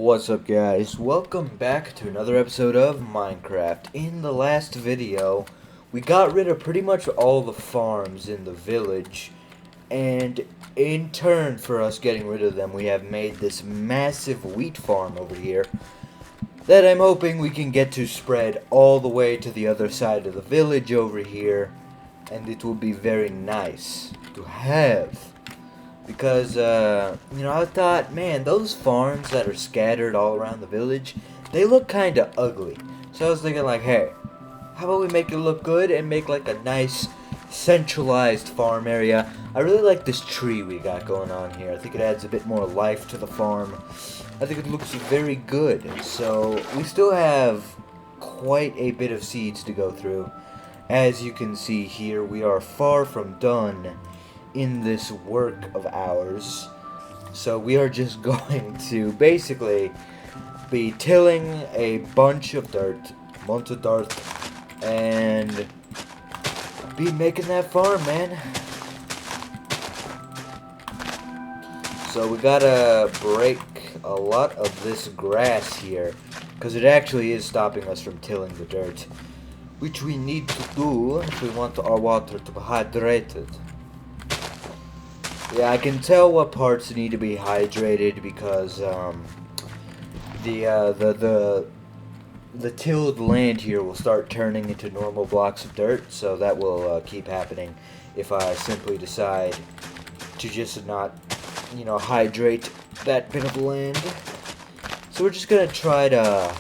What's up, guys? Welcome back to another episode of Minecraft. In the last video, we got rid of pretty much all the farms in the village, and in turn for us getting rid of them, we have made this massive wheat farm over here that I'm hoping we can get to spread all the way to the other side of the village over here, and it will be very nice to have. Because, I thought, man, those farms that are scattered all around the village, they look kind of ugly. So I was thinking, like, hey, how about we make it look good and make, like, a nice, centralized farm area. I really like this tree we got going on here. I think it adds a bit more life to the farm. I think it looks very good. So, we still have quite a bit of seeds to go through. As you can see here, we are far from done in this work of ours. So we are just going to basically be tilling a bunch of dirt, and be making that farm, man. So we gotta break a lot of this grass here, because it actually is stopping us from tilling the dirt, which we need to do if we want our water to be hydrated. Yeah, I can tell what parts need to be hydrated because the tilled land here will start turning into normal blocks of dirt, so that will keep happening if I simply decide to just not, hydrate that bit of land. So we're just gonna try to,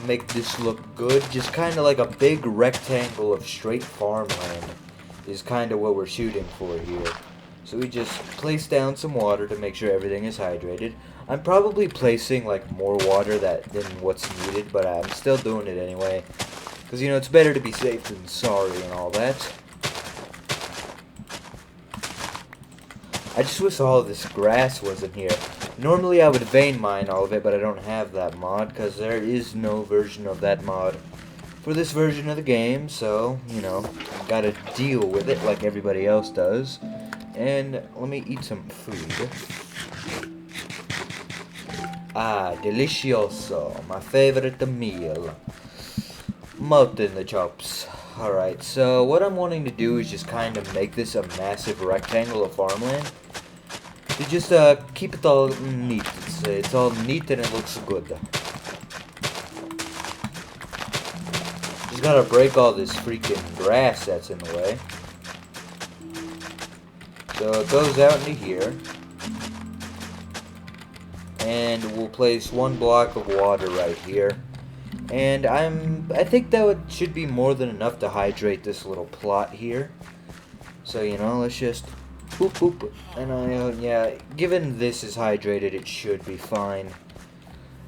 make this look good. Just kind of like a big rectangle of straight farmland is kind of what we're shooting for here. So we just place down some water to make sure everything is hydrated. I'm probably placing like more water than what's needed, but I'm still doing it anyway. Because, it's better to be safe than sorry and all that. I just wish all of this grass wasn't here. Normally I would vein mine all of it, but I don't have that mod, because there is no version of that mod for this version of the game. So, gotta deal with it like everybody else does. And let me eat some food. Ah, delicioso. My favorite meal. Melt in the chops. Alright, so what I'm wanting to do is just kind of make this a massive rectangle of farmland. To just keep it all neat. It's all neat and it looks good. Just gotta break all this freaking grass that's in the way. So it goes out into here, and we'll place one block of water right here, and I think that should be more than enough to hydrate this little plot here. So let's just boop boop, and yeah, given this is hydrated, it should be fine.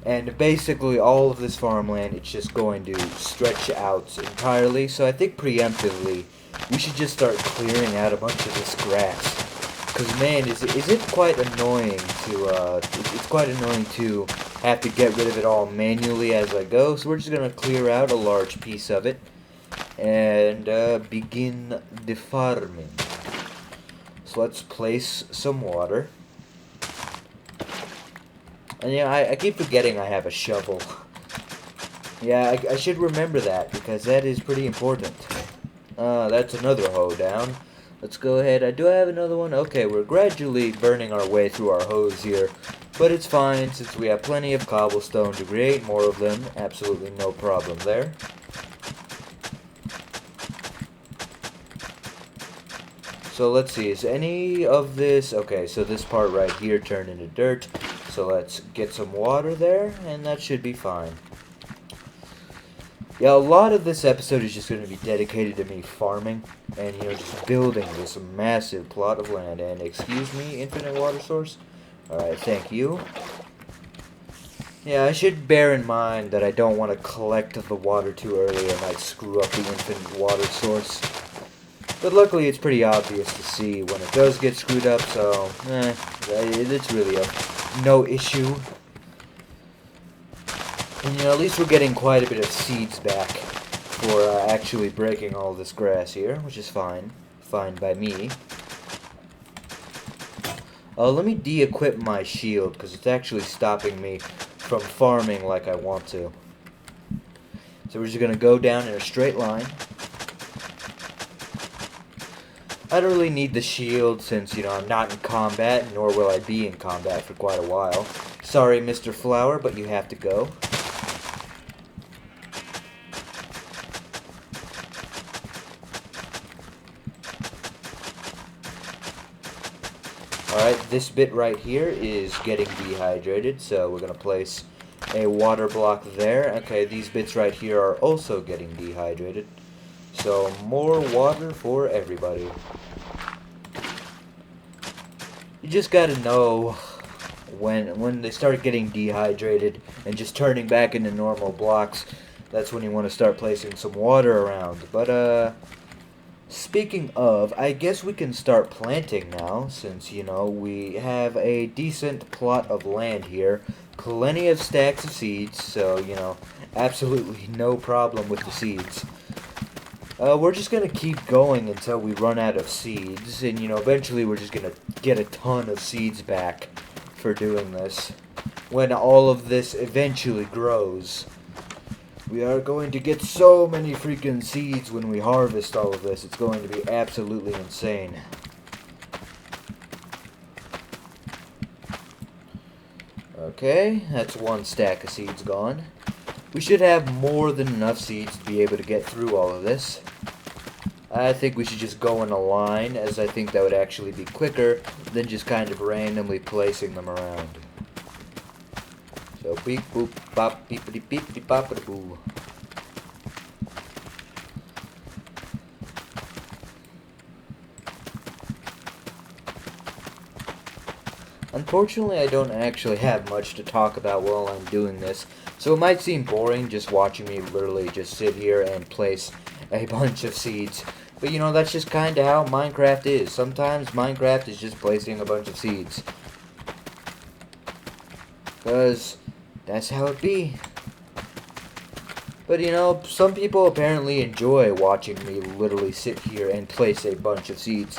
And basically all of this farmland, it's just going to stretch out entirely. So I think preemptively we should just start clearing out a bunch of this grass. Because, man, is it quite annoying to, it's quite annoying to have to get rid of it all manually as I go. So we're just going to clear out a large piece of it and begin the farming. So let's place some water. And yeah, I keep forgetting I have a shovel. Yeah, I should remember that, because that is pretty important. That's another hoe down. Let's go ahead. Do I have another one? Okay, we're gradually burning our way through our hose here. But it's fine, since we have plenty of cobblestone to create more of them. Absolutely no problem there. So let's see, is any of this... Okay, so this part right here turned into dirt. So let's get some water there, and that should be fine. Yeah, a lot of this episode is just going to be dedicated to me farming and, just building this massive plot of land. And excuse me, infinite water source. Alright, thank you. Yeah, I should bear in mind that I don't want to collect the water too early. I might screw up the infinite water source. But luckily, it's pretty obvious to see when it does get screwed up, so, it's really no issue. And, at least we're getting quite a bit of seeds back for actually breaking all this grass here, which is fine. Fine by me. Let me de-equip my shield, because it's actually stopping me from farming like I want to. So we're just going to go down in a straight line. I don't really need the shield since, you know, I'm not in combat, nor will I be in combat for quite a while. Sorry, Mr. Flower, but you have to go. Alright, this bit right here is getting dehydrated, so we're going to place a water block there. Okay, these bits right here are also getting dehydrated. So, more water for everybody. You just gotta know when they start getting dehydrated and just turning back into normal blocks, that's when you want to start placing some water around. But, speaking of, I guess we can start planting now, since, you know, we have a decent plot of land here. Plenty of stacks of seeds, so, you know, absolutely no problem with the seeds. We're just gonna keep going until we run out of seeds, and, you know, eventually we're just gonna get a ton of seeds back for doing this. When all of this eventually grows. We are going to get so many freaking seeds when we harvest all of this. It's going to be absolutely insane. Okay, that's one stack of seeds gone. We should have more than enough seeds to be able to get through all of this. I think we should just go in a line, as I think that would actually be quicker than just kind of randomly placing them around. So beep boop bop beepity beepity boppity boo. Unfortunately, I don't actually have much to talk about while I'm doing this, so it might seem boring just watching me literally just sit here and place a bunch of seeds. But you know, that's just kind of how Minecraft is. Sometimes Minecraft is just placing a bunch of seeds. Because that's how it be. But you know, some people apparently enjoy watching me literally sit here and place a bunch of seeds.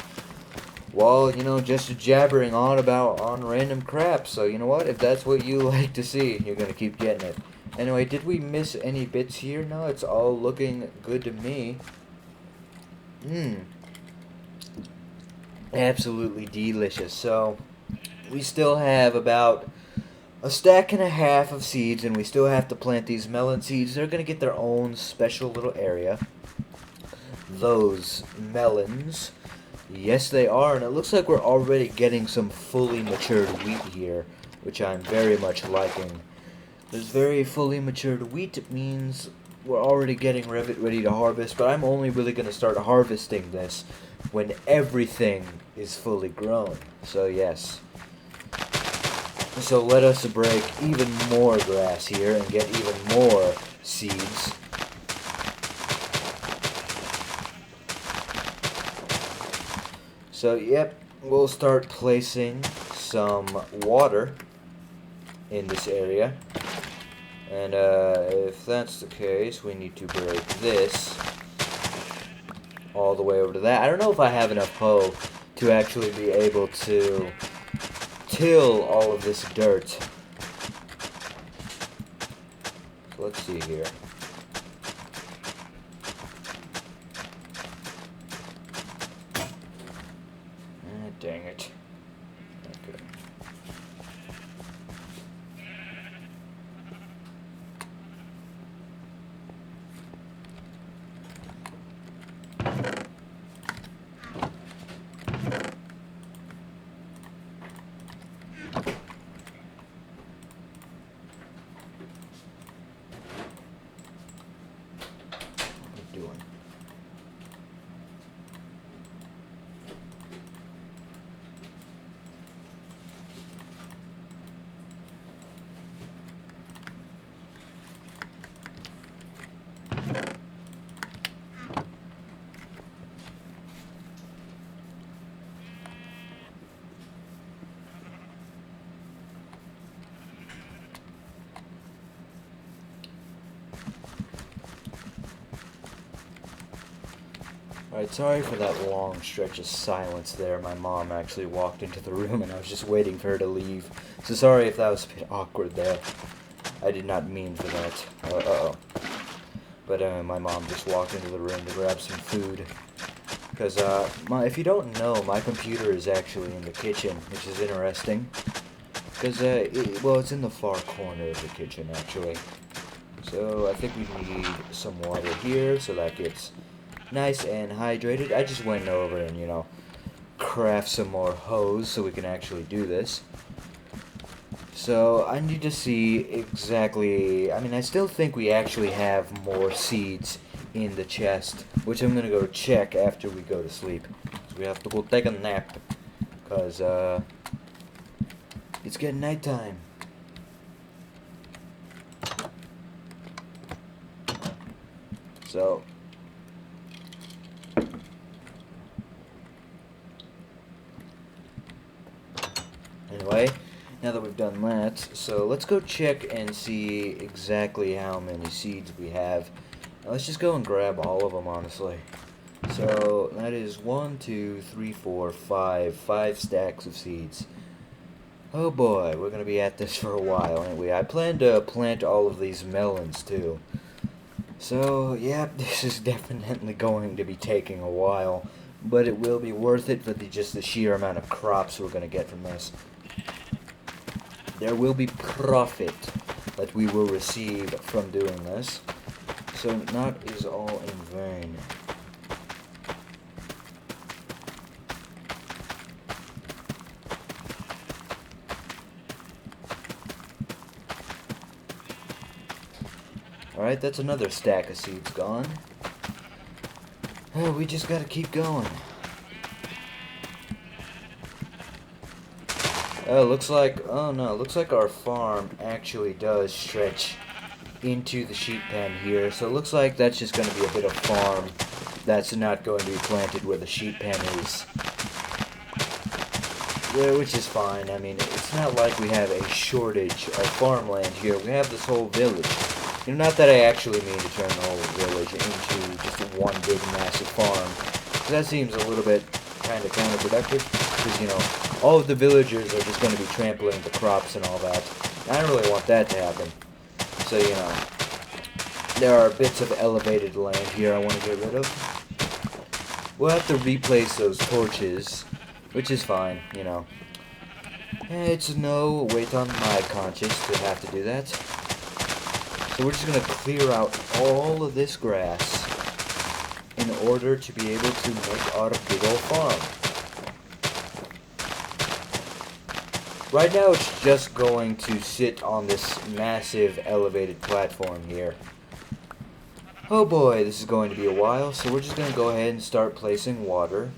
Well, you know, just jabbering on random crap. So, you know what? If that's what you like to see, you're going to keep getting it. Anyway, did we miss any bits here? No, it's all looking good to me. Absolutely delicious. So, we still have about a stack and a half of seeds, and we still have to plant these melon seeds. They're going to get their own special little area. Those melons. Yes, they are, and it looks like we're already getting some fully matured wheat here, which I'm very much liking. This very fully matured wheat means we're already getting ready to harvest, but I'm only really going to start harvesting this when everything is fully grown. So yes. So let us break even more grass here and get even more seeds. So, yep, we'll start placing some water in this area. And if that's the case, we need to break this all the way over to that. I don't know if I have enough hoe to actually be able to till all of this dirt. So let's see here. Dang it. Okay. Alright, sorry for that long stretch of silence there. My mom actually walked into the room and I was just waiting for her to leave. So sorry if that was a bit awkward there. I did not mean for that. Uh-oh. But my mom just walked into the room to grab some food. Because, if you don't know, my computer is actually in the kitchen, which is interesting. Because, well, it's in the far corner of the kitchen, actually. So, I think we need some water here, so that gets nice and hydrated. I just went over and, you know, craft some more hose so we can actually do this. So, I need to see exactly... I mean, I still think we actually have more seeds in the chest, which I'm gonna go check after we go to sleep. So we have to go take a nap, because, it's getting nighttime. So... anyway, now that we've done that, so let's go check and see exactly how many seeds we have. Now let's just go and grab all of them, honestly. So, that is 1, 2, 3, 4, 5. 5 stacks of seeds. Oh boy, we're gonna be at this for a while, ain't we? I plan to plant all of these melons, too. So, yeah, this is definitely going to be taking a while. But it will be worth it for just the sheer amount of crops we're gonna get from this. There will be profit that we will receive from doing this. So not is all in vain. Alright, that's another stack of seeds gone. Oh, we just gotta keep going. Oh, looks like, oh no, looks like our farm actually does stretch into the sheep pen here. So it looks like that's just going to be a bit of farm that's not going to be planted where the sheep pen is. Yeah, which is fine. I mean, it's not like we have a shortage of farmland here. We have this whole village. You know, not that I actually mean to turn the whole village into just one big massive farm. That seems a little bit kind of counterproductive. Because, you know, all of the villagers are just going to be trampling the crops and all that. I don't really want that to happen. So, you know, there are bits of elevated land here I want to get rid of. We'll have to replace those torches, which is fine, you know. It's no weight on my conscience to have to do that. So we're just going to clear out all of this grass in order to be able to make our big old farm. Right now it's just going to sit on this massive elevated platform here. Oh boy, this is going to be a while, so we're just going to go ahead and start placing water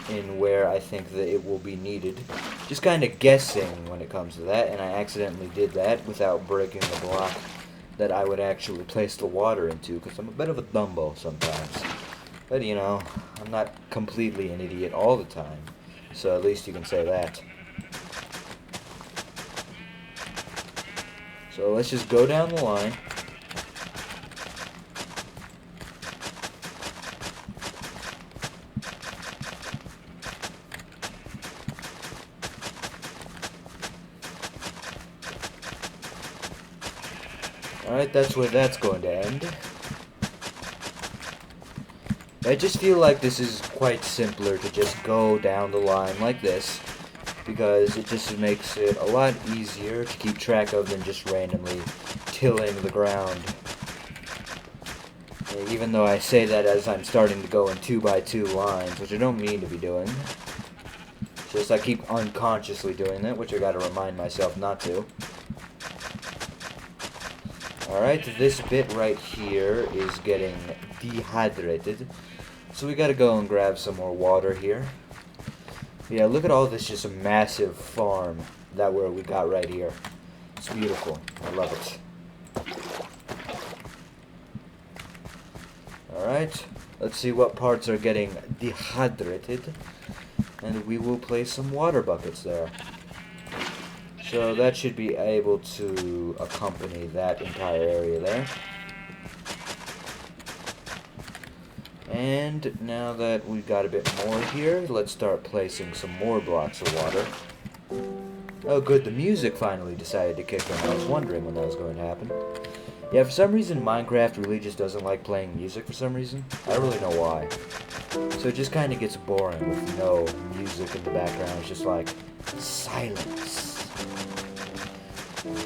in where I think that it will be needed. Just kind of guessing when it comes to that, and I accidentally did that without breaking the block that I would actually place the water into, because I'm a bit of a Dumbo sometimes. But you know, I'm not completely an idiot all the time, so at least you can say that. So let's just go down the line. Alright, that's where that's going to end. I just feel like this is quite simpler to just go down the line like this, because it just makes it a lot easier to keep track of than just randomly tilling the ground. Even though I say that as I'm starting to go in 2x2 lines, which I don't mean to be doing. Just I keep unconsciously doing that, which I gotta remind myself not to. Alright, this bit right here is getting dehydrated. So we gotta go and grab some more water here. Yeah, look at all this just a massive farm that we got right here. It's beautiful. I love it. Alright, let's see what parts are getting dehydrated. And we will place some water buckets there. So that should be able to accompany that entire area there. And now that we've got a bit more here, let's start placing some more blocks of water. Oh good, the music finally decided to kick in. I was wondering when that was going to happen. Yeah, for some reason Minecraft really just doesn't like playing music for some reason. I don't really know why. So it just kind of gets boring with no music in the background. It's just like silence.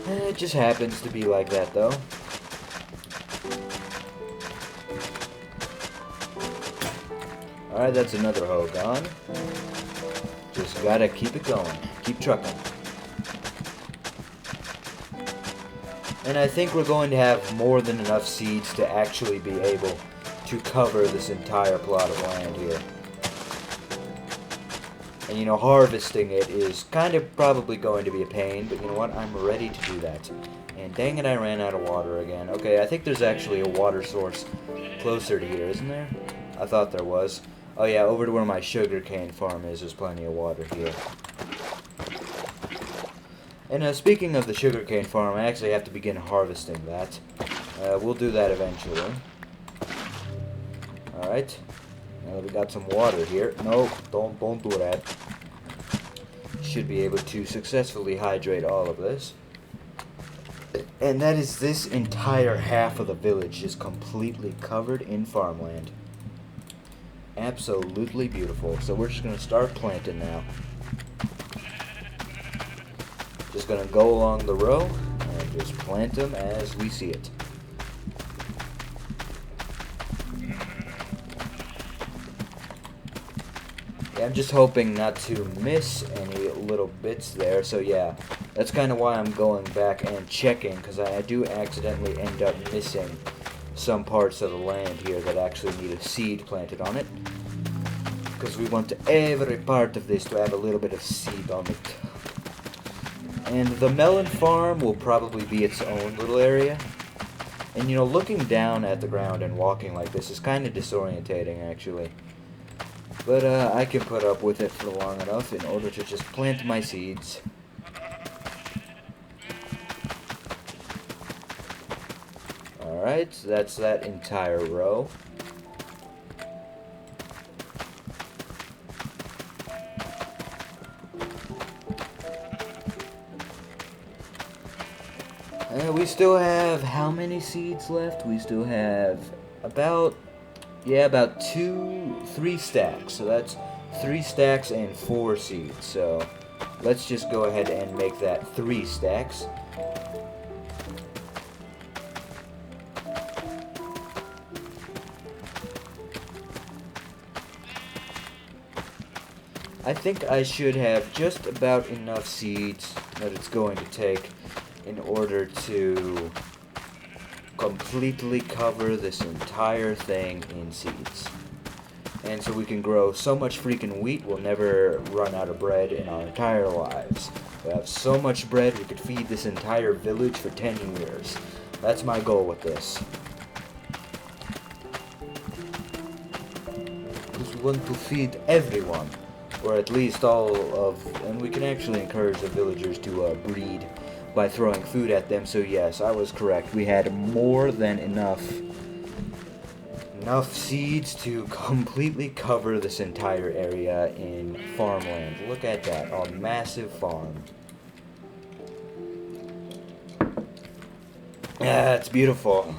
It just happens to be like that though. Alright, that's another hoe gone. Just gotta keep it going. Keep trucking. And I think we're going to have more than enough seeds to actually be able to cover this entire plot of land here. And you know, harvesting it is kind of probably going to be a pain, but you know what? I'm ready to do that. And dang it, I ran out of water again. Okay, I think there's actually a water source closer to here, isn't there? I thought there was. Oh yeah, over to where my sugarcane farm is, there's plenty of water here. And speaking of the sugarcane farm, I actually have to begin harvesting that. We'll do that eventually. Alright. Now that we got some water here. No, don't do that. Should be able to successfully hydrate all of this. And that is this entire half of the village is completely covered in farmland. Absolutely beautiful. So we're just going to start planting now. Just going to go along the row and just plant them as we see it. Yeah, I'm just hoping not to miss any little bits there. So yeah, that's kind of why I'm going back and checking, because I do accidentally end up missing some parts of the land here that actually need a seed planted on it. Because we want every part of this to have a little bit of seed on it. And the melon farm will probably be its own little area. And you know, looking down at the ground and walking like this is kind of disorientating actually. But I can put up with it for long enough in order to just plant my seeds. Alright, so that's that entire row. We still have how many seeds left? We still have about 3 stacks. So that's 3 stacks and 4 seeds. So let's just go ahead and make that 3 stacks. I think I should have just about enough seeds that it's going to take in order to completely cover this entire thing in seeds. And so we can grow so much freaking wheat we'll never run out of bread in our entire lives. We have so much bread we could feed this entire village for 10 years. That's my goal with this. Because we want to feed everyone. Or at least all of, and we can actually encourage the villagers to breed by throwing food at them. So yes, I was correct. We had more than enough seeds to completely cover this entire area in farmland. Look at that, a massive farm. Yeah, it's beautiful.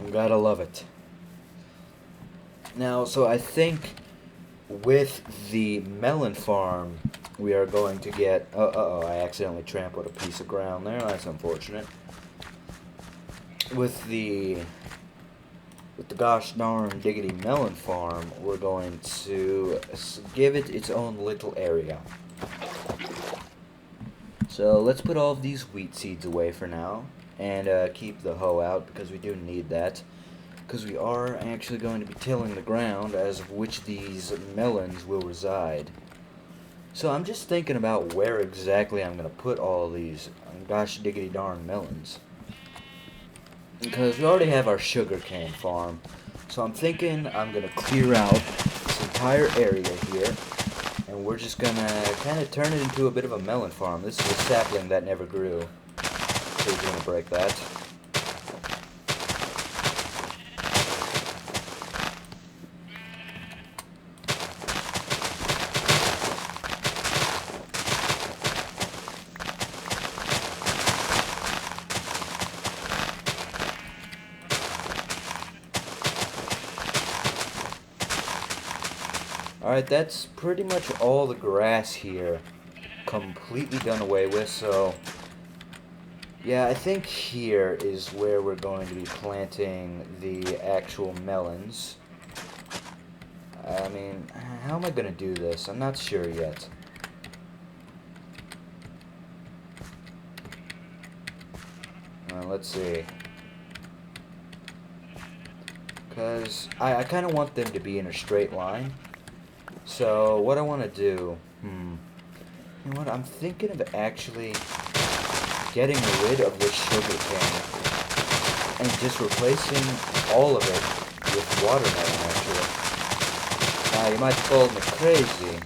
You gotta love it. Now, so I think with the melon farm, we are going to get... I accidentally trampled a piece of ground there. That's unfortunate. With the gosh darn diggity melon farm, we're going to give it its own little area. So let's put all of these wheat seeds away for now, and keep the hoe out because we do need that. Because we are actually going to be tilling the ground as of which these melons will reside. So I'm just thinking about where exactly I'm going to put all these gosh diggity darn melons. Because we already have our sugarcane farm. So I'm thinking I'm going to clear out this entire area here. And we're just going to kind of turn it into a bit of a melon farm. This is a sapling that never grew. So we're going to break that. Alright, that's pretty much all the grass here completely done away with, so yeah, I think here is where we're going to be planting the actual melons. I mean, how am I going to do this? I'm not sure yet. Let's see. Because I kind of want them to be in a straight line. So what I want to do, you know what, I'm thinking of actually getting rid of this sugar cane and just replacing all of it with watermelon, actually. Now, you might call me crazy,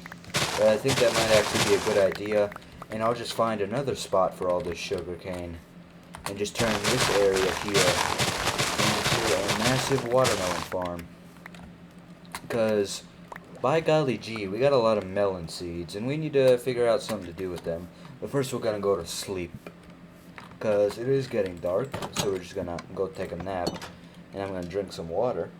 but I think that might actually be a good idea, and I'll just find another spot for all this sugar cane and just turn this area here into a massive watermelon farm. Because, by golly gee, we got a lot of melon seeds, and we need to figure out something to do with them. But first we're gonna go to sleep, because it is getting dark, so we're just gonna go take a nap, and I'm gonna drink some water.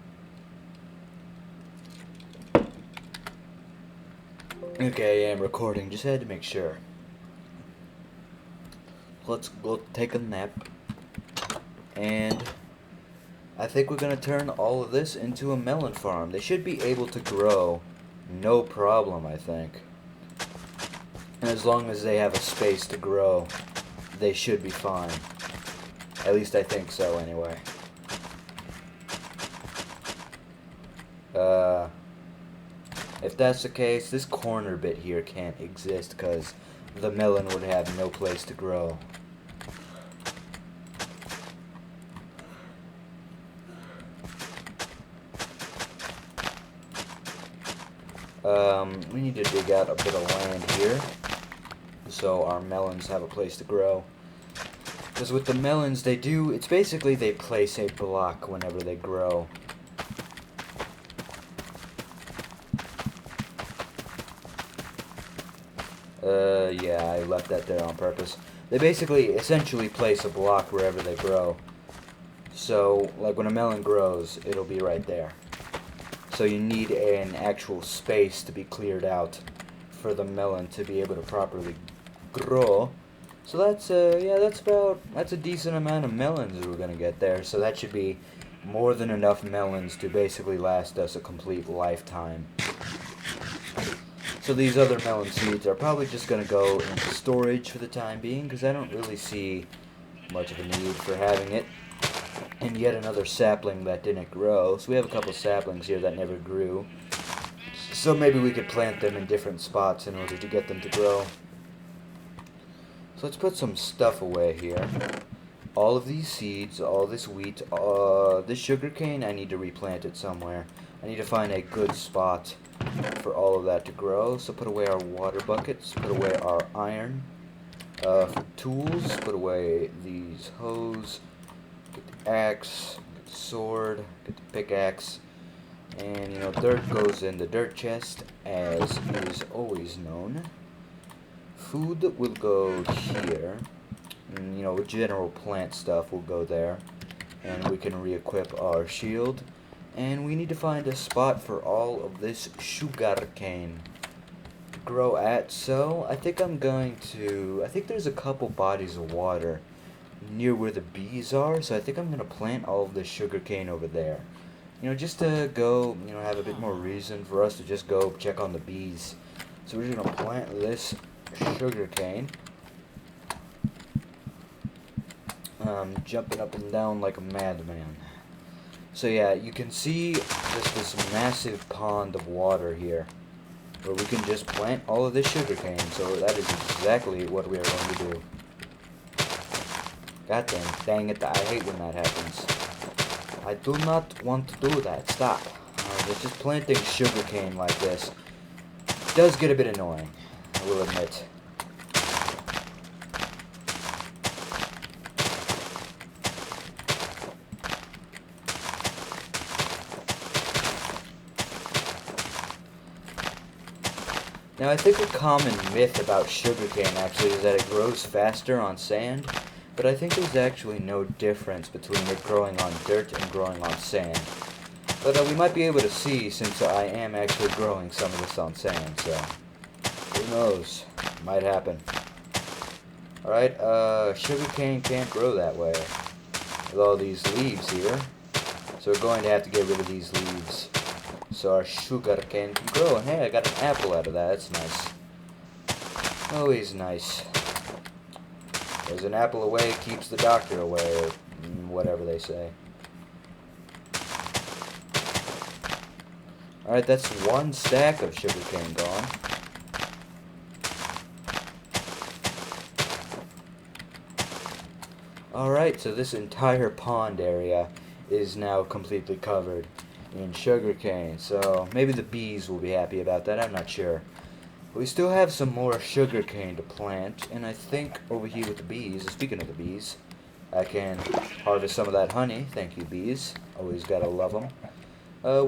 Okay, I am recording, just had to make sure. Let's go take a nap, and I think we're gonna turn all of this into a melon farm. They should be able to grow no problem, I think. And as long as they have a space to grow, they should be fine. At least I think so, anyway. If that's the case, this corner bit here can't exist because the melon would have no place to grow. We need to dig out a bit of land here so our melons have a place to grow. Because with the melons, it's basically they place a block whenever they grow. Yeah, I left that there on purpose. They essentially place a block wherever they grow. So, like when a melon grows, it'll be right there. So you need an actual space to be cleared out for the melon to be able to properly grow. So that's that's a decent amount of melons we're gonna get there. So that should be more than enough melons to basically last us a complete lifetime. So these other melon seeds are probably just gonna go into storage for the time being, because I don't really see much of a need for having it. And yet another sapling that didn't grow. So we have a couple saplings here that never grew. So maybe we could plant them in different spots in order to get them to grow. So let's put some stuff away here. All of these seeds, all this wheat, this sugar cane, I need to replant it somewhere. I need to find a good spot for all of that to grow. So put away our water buckets, put away our iron. For tools, put away these hose. Get the axe, get the sword, get the pickaxe, and dirt goes in the dirt chest, as is always known. Food will go here, and general plant stuff will go there, and we can re-equip our shield. And we need to find a spot for all of this sugar cane to grow at. So I think I think there's a couple bodies of water near where the bees are, so I think I'm gonna plant all of the sugar cane over there. Just to go, have a bit more reason for us to just go check on the bees. So we're just gonna plant this sugar cane. Jumping up and down like a madman. So yeah, you can see just this massive pond of water here, where we can just plant all of this sugar cane. So that is exactly what we are going to do. God dang it, I hate when that happens. I do not want to do that. Stop. Just planting sugarcane like this does get a bit annoying, I will admit. Now, I think a common myth about sugarcane actually is that it grows faster on sand, but I think there's actually no difference between it growing on dirt and growing on sand. But we might be able to see since I am actually growing some of this on sand, so who knows? Might happen. Alright, sugarcane can't grow that way with all these leaves here. So we're going to have to get rid of these leaves so our sugarcane can grow. And hey, I got an apple out of that. That's nice. Always nice. There's an apple away keeps the doctor away, or whatever they say. Alright, that's one stack of sugarcane gone. Alright, so this entire pond area is now completely covered in sugarcane. So maybe the bees will be happy about that, I'm not sure. But we still have some more sugarcane to plant, and I think over here with the bees, speaking of the bees, I can harvest some of that honey. Thank you, bees. Always gotta love them.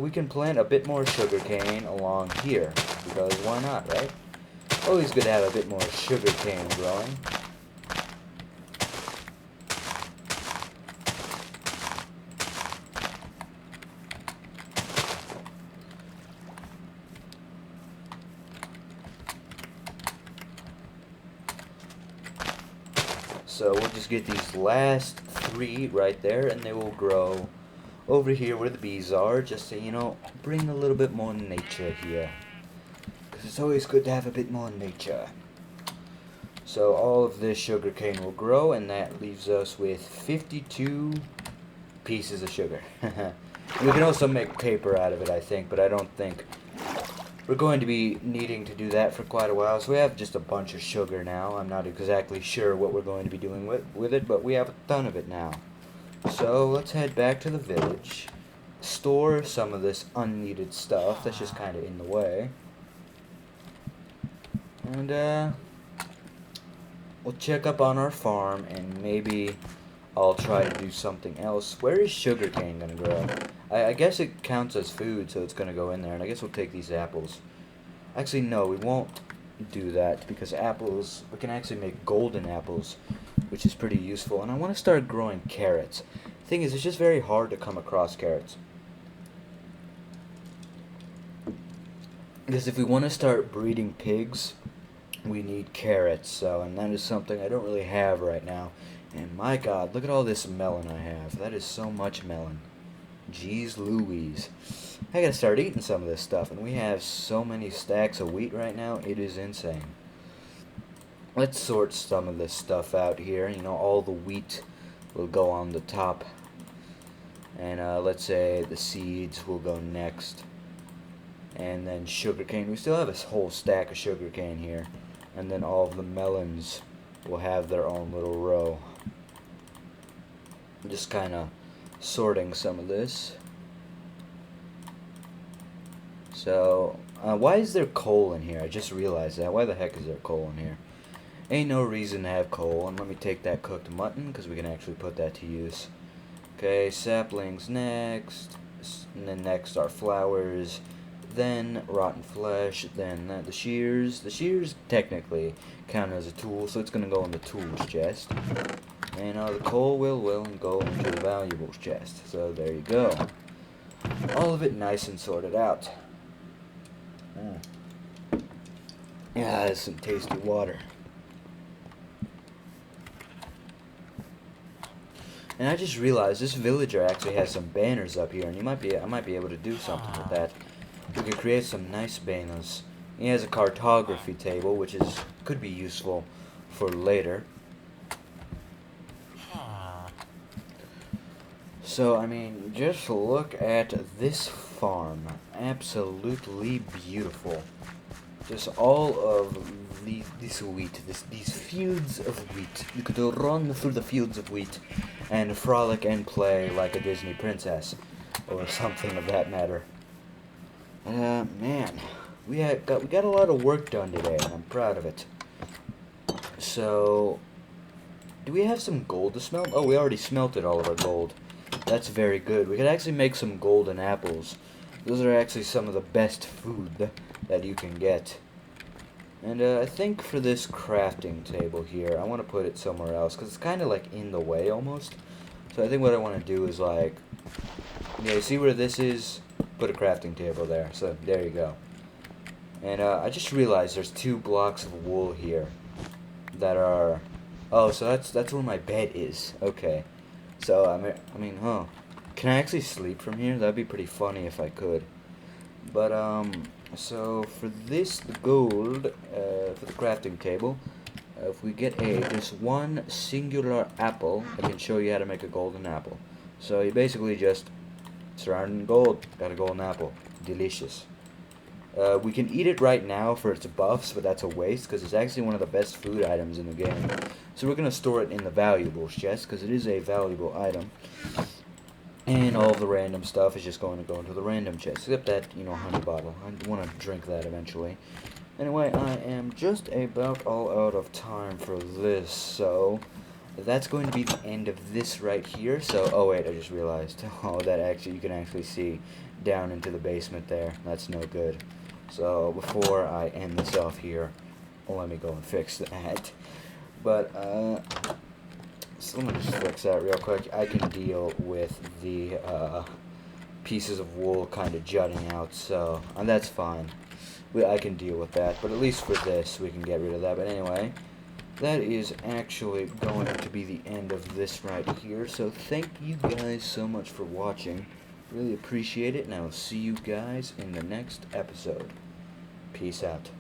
We can plant a bit more sugarcane along here, because why not, right? Always good to have a bit more sugarcane growing. So we'll just get these last 3 right there, and they will grow over here where the bees are, just to, you know, bring a little bit more nature here. Because it's always good to have a bit more nature. So all of this sugarcane will grow, and that leaves us with 52 pieces of sugar. We can also make paper out of it, I think, but I don't think we're going to be needing to do that for quite a while. So we have just a bunch of sugar now. I'm not exactly sure what we're going to be doing with it, but we have a ton of it now. So let's head back to the village, store some of this unneeded stuff that's just kind of in the way, and we'll check up on our farm, and maybe I'll try to do something else. Where is sugarcane going to grow? I guess it counts as food, so it's going to go in there, and I guess we'll take these apples. Actually, no, we won't do that, because apples, we can actually make golden apples, which is pretty useful. And I want to start growing carrots. The thing is, it's just very hard to come across carrots. Because if we want to start breeding pigs, we need carrots, so, and that is something I don't really have right now. And my god, look at all this melon I have. That is so much melon. Jeez Louise. I gotta start eating some of this stuff, and we have so many stacks of wheat right now, it is insane. Let's sort some of this stuff out here. You know, all the wheat will go on the top. And let's say the seeds will go next. And then sugarcane. We still have a whole stack of sugarcane here. And then all of the melons will have their own little row. I'm just kind of sorting some of this. So, why is there coal in here? I just realized that. Why the heck is there coal in here? Ain't no reason to have coal. And let me take that cooked mutton, because we can actually put that to use. Okay, saplings next. And then next are flowers. Then rotten flesh. Then the shears. The shears technically count as a tool, so it's going to go in the tools chest. And the coal will go into the valuables chest. So there you go. All of it nice and sorted out. Yeah, that's some tasty water. And I just realized this villager actually has some banners up here, and I might be able to do something with that. We could create some nice banners. He has a cartography table, which could be useful for later. So, I mean, just look at this farm. Absolutely beautiful. Just all of this wheat, these fields of wheat. You could run through the fields of wheat and frolic and play like a Disney princess, or something of that matter. Man, we got a lot of work done today, and I'm proud of it. So, do we have some gold to smelt? Oh, we already smelted all of our gold. That's very good. We could actually make some golden apples. Those are actually some of the best food that you can get. And I think for this crafting table here, I want to put it somewhere else, because it's kind of like in the way almost. So I think what I want to do is like, yeah, see where this is? Put a crafting table there. So there you go. And I just realized there's 2 blocks of wool here that are. Oh, so that's where my bed is. Okay. So I mean, huh? Can I actually sleep from here? That'd be pretty funny if I could. But so for this, the gold for the crafting table. If we get just one singular apple, I can show you how to make a golden apple. So you basically just surround in gold, got a golden apple, delicious. We can eat it right now for its buffs, but that's a waste because it's actually one of the best food items in the game. So we're going to store it in the valuables chest because it is a valuable item. And all of the random stuff is just going to go into the random chest, except that, honey bottle. I want to drink that eventually. Anyway, I am just about all out of time for this, so that's going to be the end of this right here. So, oh wait, I just realized. Oh, you can actually see down into the basement there. That's no good. So, before I end this off here, let me go and fix that. But, so let me just fix that real quick. I can deal with the, pieces of wool kind of jutting out, so, and that's fine. I can deal with that, but at least for this, we can get rid of that. But anyway, that is actually going to be the end of this right here. So thank you guys so much for watching. Really appreciate it, and I will see you guys in the next episode. Peace out.